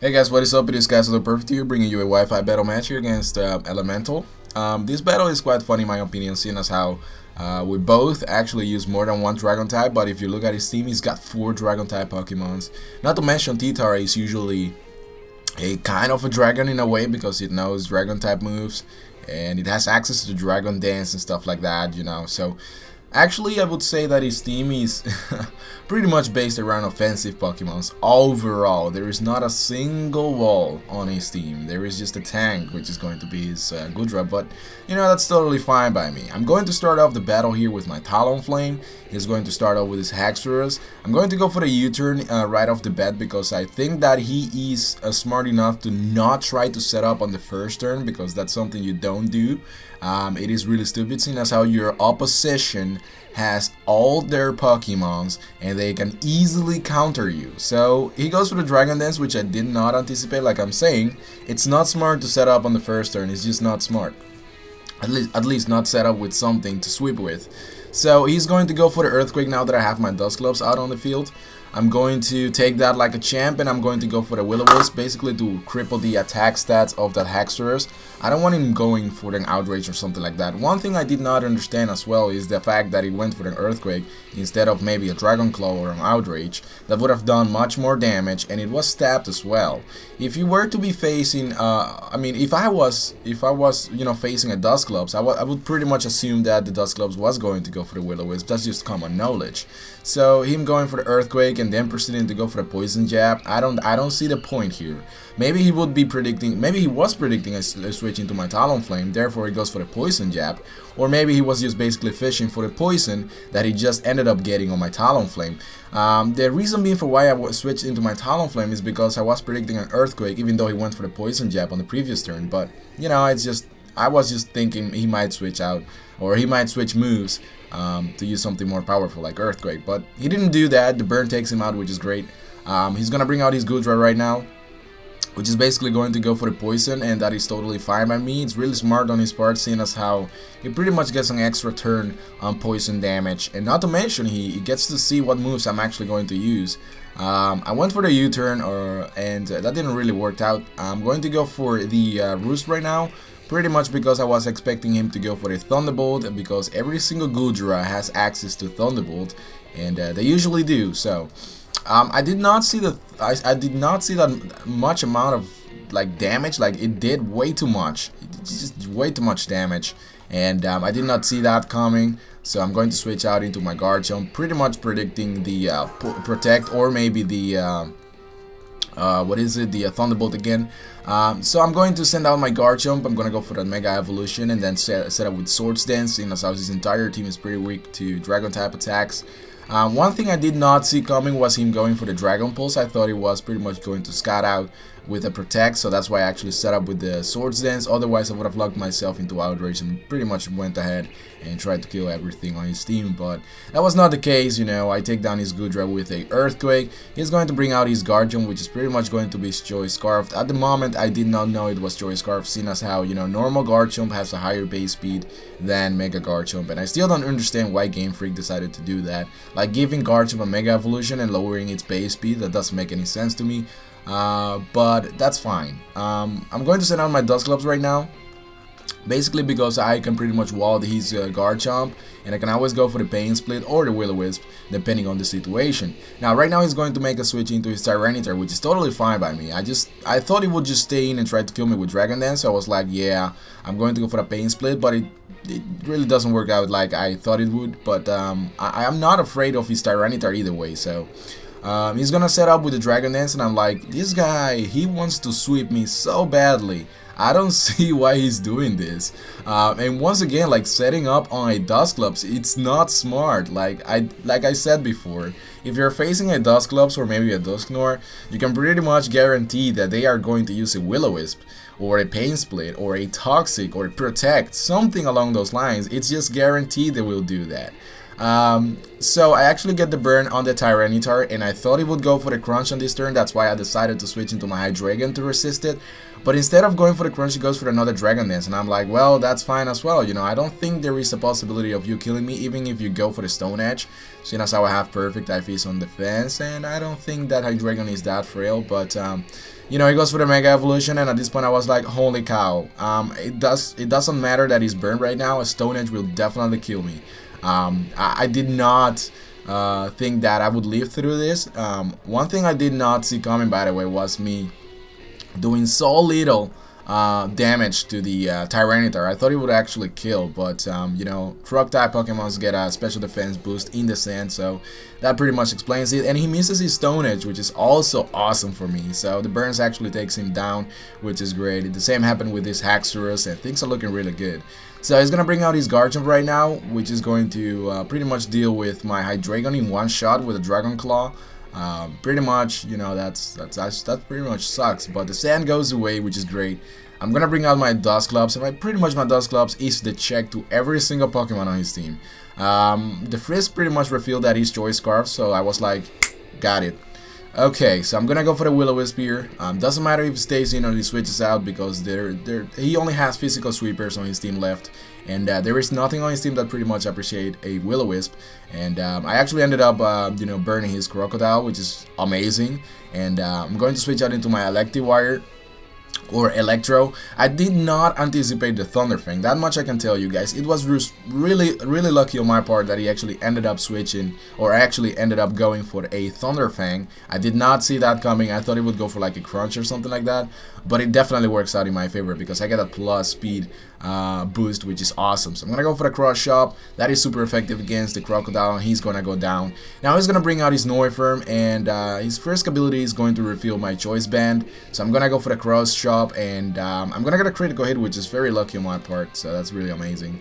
Hey guys, what is up? It is Castle Perfect here, bringing you a Wi-Fi battle match here against Elemental. This battle is quite funny in my opinion, seeing as how we both actually use more than one Dragon type, but if you look at his team, he's got 4 Dragon type Pokemons. Not to mention, Titara is usually a kind of a dragon in a way because it knows Dragon type moves and it has access to Dragon Dance and stuff like that, you know. So actually, I would say that his team is pretty much based around offensive Pokemons. Overall, there is not a single wall on his team. There is just a tank, which is going to be his Goodra, but you know, that's totally fine by me. I'm going to start off the battle here with my Talonflame. He's going to start off with his Haxorus. I'm going to go for the U-turn right off the bat because I think that he is smart enough to not try to set up on the first turn, because that's something you don't do. It is really stupid, seeing as how your opposition has all their Pokemons and they can easily counter you. So he goes for the Dragon Dance, which I did not anticipate. Like I'm saying, it's not smart to set up on the first turn. It's just not smart. At least not set up with something to sweep with. So he's going to go for the Earthquake now that I have my Dusclops out on the field. I'm going to take that like a champ, and I'm going to go for the Will-O-Wisp, basically to cripple the attack stats of that Haxorus. I don't want him going for an Outrage or something like that. One thing I did not understand as well is the fact that he went for an Earthquake instead of maybe a Dragon Claw or an Outrage. That would have done much more damage, and it was stabbed as well. If you were to be facing, I mean, if I was, you know, facing a Dusclops, I would pretty much assume that the Dusclops was going to go for the Will-O-Wisp. That's just common knowledge. So him going for the Earthquake and then proceeding to go for the Poison Jab, I don't see the point here. Maybe he would be predicting, maybe he was predicting a switch into my Talonflame, therefore he goes for the Poison Jab, or maybe he was just basically fishing for the poison that he just ended up getting on my Talonflame. The reason being for why I switched into my Talonflame is because I was predicting an Earthquake, even though he went for the Poison Jab on the previous turn. But you know, it's just, I was just thinking he might switch out, or he might switch moves to use something more powerful like Earthquake, but he didn't do that. The burn takes him out, which is great. He's gonna bring out his Goodra right now, which is basically going to go for the poison, and that is totally fine by me. It's really smart on his part, seeing as how he pretty much gets an extra turn on poison damage, and not to mention he gets to see what moves I'm actually going to use. I went for the U-turn, and that didn't really work out. I'm going to go for the Roost right now, pretty much because I was expecting him to go for the Thunderbolt, because every single Goodra has access to Thunderbolt, and they usually do. So I did not see that much amount of like damage. Like, it did way too much. It's just way too much damage, and I did not see that coming. So I'm going to switch out into my Garchomp, pretty much predicting the Protect, or maybe the what is it, the Thunderbolt again. So I'm going to send out my Garchomp. I'm going to go for that Mega Evolution and then set up with Swords Dance, seeing as how his entire team is pretty weak to Dragon type attacks. One thing I did not see coming was him going for the Dragon Pulse. I thought he was pretty much going to scout out with a Protect, so that's why I actually set up with the Swords Dance. Otherwise I would have locked myself into Outrage and pretty much went ahead and tried to kill everything on his team, but that was not the case. You know, I take down his Goodra with a Earthquake. He's going to bring out his Garchomp, which is pretty much going to be Joy Scarf. At the moment I did not know it was Joy Scarf, seeing as how, you know, normal Garchomp has a higher base speed than Mega-Garchomp, and I still don't understand why Game Freak decided to do that. Like, giving Garchomp a Mega Evolution and lowering its base speed, that doesn't make any sense to me. But that's fine. I'm going to send out my Dusclops right now, basically because I can pretty much wall his Garchomp, and I can always go for the Pain Split or the Will-O-Wisp depending on the situation. Now right now he's going to make a switch into his Tyranitar, which is totally fine by me. I thought he would just stay in and try to kill me with Dragon Dance, so I was like, yeah, I'm going to go for the Pain Split, but it really doesn't work out like I thought it would. But I'm not afraid of his Tyranitar either way, so he's gonna set up with the Dragon Dance, and I'm like, this guy, he wants to sweep me so badly. I don't see why he's doing this. And once again, like, setting up on a Dusclops, it's not smart. Like I said before, if you're facing a Dusclops or maybe a Dusknoir, you can pretty much guarantee that they are going to use a Will-O-Wisp or a Pain Split or a Toxic or a Protect, something along those lines. It's just guaranteed they will do that. So I actually get the burn on the Tyranitar, and I thought he would go for the Crunch on this turn. That's why I decided to switch into my Hydreigon to resist it. But instead of going for the Crunch, he goes for another Dragon Dance, and I'm like, well, that's fine as well. You know, I don't think there is a possibility of you killing me, even if you go for the Stone Edge, seeing as how I have perfect IVs on defense, and I don't think that Hydreigon is that frail. But you know, he goes for the Mega Evolution, and at this point I was like, holy cow. It doesn't matter that he's burned right now. A Stone Edge will definitely kill me. I did not think that I would live through this. One thing I did not see coming, by the way, was me doing so little damage to the Tyranitar. I thought it would actually kill, but you know, rock type Pokemons get a special defense boost in the sand, so that pretty much explains it. And he misses his Stone Edge, which is also awesome for me. So the burns actually takes him down, which is great. The same happened with this Haxorus, and things are looking really good. So he's gonna bring out his Garchomp right now, which is going to pretty much deal with my Hydreigon in one shot with a Dragon Claw. Pretty much, you know, that pretty much sucks, but the sand goes away, which is great. I'm gonna bring out my Dusclops, and pretty much my Dusclops is the check to every single Pokemon on his team. The Frisk pretty much revealed that he's Choice Scarf, so I was like, got it. Okay, so I'm gonna go for the Will-O-Wisp here. Doesn't matter if he stays in or he switches out, because he only has physical sweepers on his team left, and there is nothing on his team that pretty much appreciate a Will-O-Wisp. And I actually ended up, you know, burning his Crocodile, which is amazing. And I'm going to switch out into my Electivire or Electro. I did not anticipate the Thunder Fang, that much I can tell you guys. It was really lucky on my part that he actually ended up switching, or actually ended up going for a Thunder Fang. I did not see that coming. I thought it would go for like a Crunch or something like that, but it definitely works out in my favor because I get a plus speed boost, which is awesome. So I'm gonna go for the Cross Chop. That is super effective against the Crocodile, and he's gonna go down. Now he's gonna bring out his Noifurm, and his first ability is going to reveal my Choice Band. So I'm gonna go for the Cross Chop, and I'm gonna get a critical hit, which is very lucky on my part, so that's really amazing.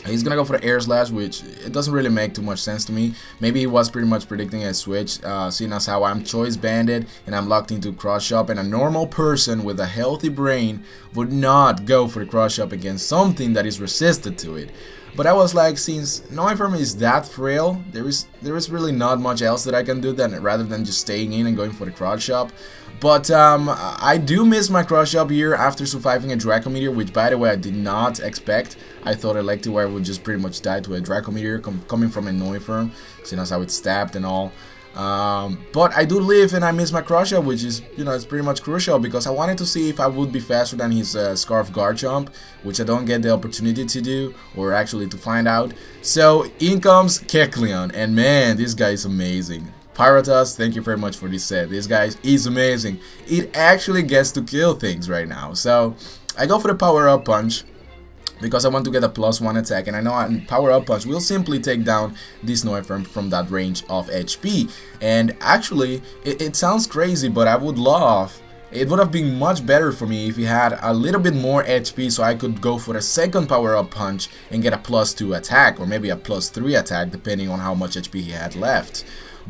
He's gonna go for the Air Slash, which it doesn't really make too much sense to me. Maybe he was pretty much predicting a switch, seeing as how I'm Choice Banded and I'm locked into Cross Chop, and a normal person with a healthy brain would not go for the Cross Chop against something that is resistant to it. But I was like, since Noifurm is that frail, there is really not much else that I can do rather than just staying in and going for the Cross Chop. But I do miss my Cross Chop here after surviving a Draco Meteor, which by the way I did not expect. I thought Electivire would just pretty much die to a Draco Meteor coming from a Noifurm, seeing as how it's stabbed and all. But I do live and I miss my Cross Chop, which is, you know, it's pretty much crucial because I wanted to see if I would be faster than his Scarf Garchomp, which I don't get the opportunity to do, or actually to find out. So in comes Kecleon, and man, this guy is amazing. Pyrotus, thank you very much for this set. This guy is amazing. It actually gets to kill things right now. So I go for the Power Up Punch because I want to get a +1 attack, and I know Power Up Punch will simply take down this Noifurm from that range of HP. And actually, it sounds crazy, but I would love, it would have been much better for me if he had a little bit more HP, so I could go for a second Power Up Punch and get a +2 attack, or maybe a +3 attack, depending on how much HP he had left.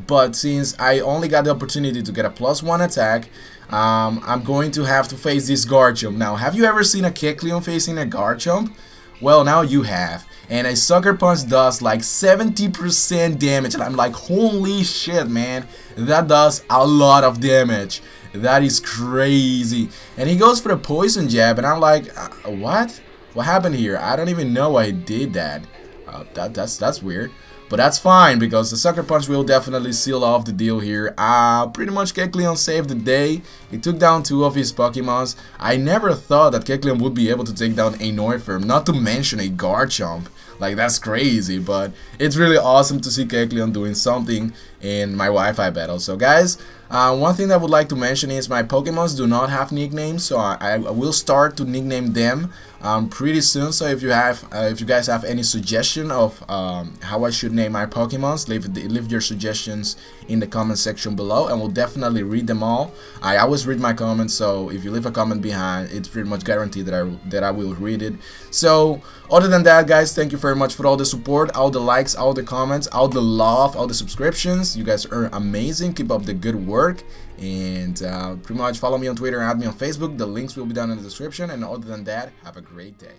But since I only got the opportunity to get a +1 attack, I'm going to have to face this Garchomp. Now, have you ever seen a Kecleon facing a Garchomp? Well, now you have. And a Sucker Punch does like 70% damage, and I'm like, holy shit, man, that does a lot of damage. That is crazy. And he goes for a Poison Jab, and I'm like, what? What happened here? I don't even know why he did that. That's weird. But that's fine, because the Sucker Punch will definitely seal off the deal here. Pretty much Kecleon saved the day. He took down 2 of his Pokemons. I never thought that Kecleon would be able to take down a Noifurm, not to mention a Garchomp. Like, that's crazy, but it's really awesome to see Kecleon doing something in my Wi-Fi battle. So guys, one thing that I would like to mention is my Pokemons do not have nicknames, so I will start to nickname them pretty soon. So if you guys have any suggestion of how I should name my Pokemons, leave your suggestions in the comment section below, and we'll definitely read them all. I always read my comments, so if you leave a comment behind, it's pretty much guaranteed that I will read it. So other than that, guys, thank you very much for all the support, all the likes, all the comments, all the love, all the subscriptions. You guys are amazing. Keep up the good work, and pretty much follow me on Twitter and add me on Facebook. The links will be down in the description, and other than that, have a great day.